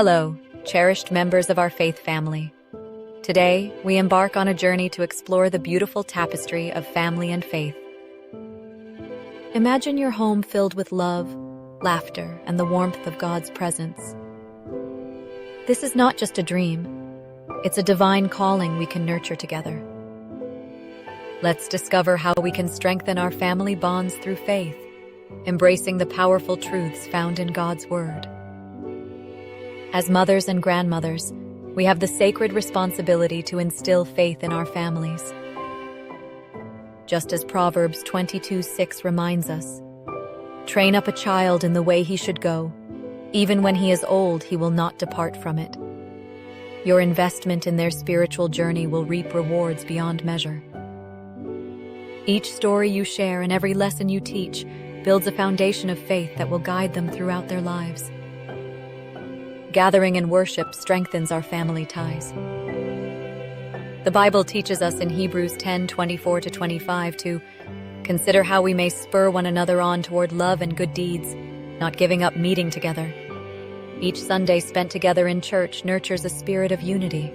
Hello, cherished members of our faith family. Today, we embark on a journey to explore the beautiful tapestry of family and faith. Imagine your home filled with love, laughter, and the warmth of God's presence. This is not just a dream. It's a divine calling we can nurture together. Let's discover how we can strengthen our family bonds through faith, embracing the powerful truths found in God's Word. As mothers and grandmothers, we have the sacred responsibility to instill faith in our families. Just as Proverbs 22:6 reminds us, "Train up a child in the way he should go. Even when he is old, he will not depart from it." Your investment in their spiritual journey will reap rewards beyond measure. Each story you share and every lesson you teach builds a foundation of faith that will guide them throughout their lives. Gathering in worship strengthens our family ties. The Bible teaches us in Hebrews 10:24-25 to consider how we may spur one another on toward love and good deeds, not giving up meeting together. Each Sunday spent together in church nurtures a spirit of unity.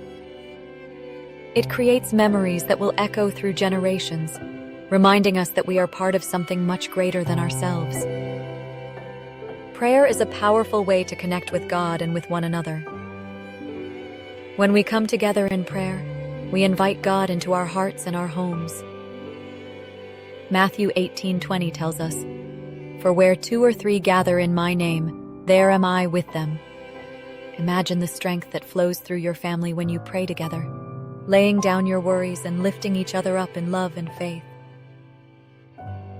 It creates memories that will echo through generations, reminding us that we are part of something much greater than ourselves. Prayer is a powerful way to connect with God and with one another. When we come together in prayer, we invite God into our hearts and our homes. Matthew 18:20 tells us, "For where 2 or 3 gather in my name, there am I with them." Imagine the strength that flows through your family when you pray together, laying down your worries and lifting each other up in love and faith.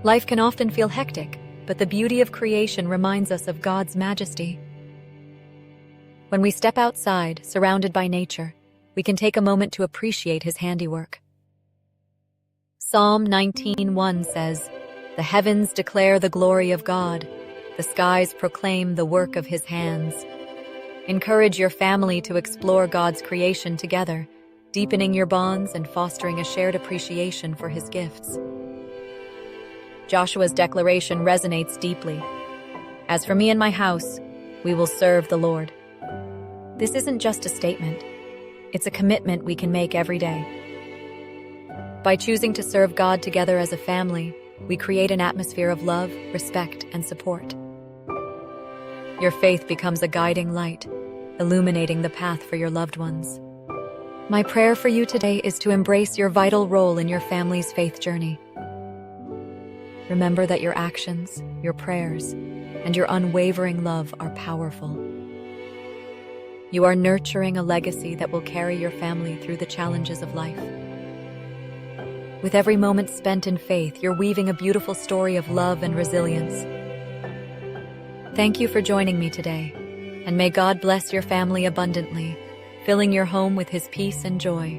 Life can often feel hectic, but the beauty of creation reminds us of God's majesty. When we step outside, surrounded by nature, we can take a moment to appreciate His handiwork. Psalm 19:1 says, "The heavens declare the glory of God. The skies proclaim the work of His hands." Encourage your family to explore God's creation together, deepening your bonds and fostering a shared appreciation for His gifts. Joshua's declaration resonates deeply. "As for me and my house, we will serve the Lord." This isn't just a statement. It's a commitment we can make every day. By choosing to serve God together as a family, we create an atmosphere of love, respect, and support. Your faith becomes a guiding light, illuminating the path for your loved ones. My prayer for you today is to embrace your vital role in your family's faith journey. Remember that your actions, your prayers, and your unwavering love are powerful. You are nurturing a legacy that will carry your family through the challenges of life. With every moment spent in faith, you're weaving a beautiful story of love and resilience. Thank you for joining me today, and may God bless your family abundantly, filling your home with His peace and joy.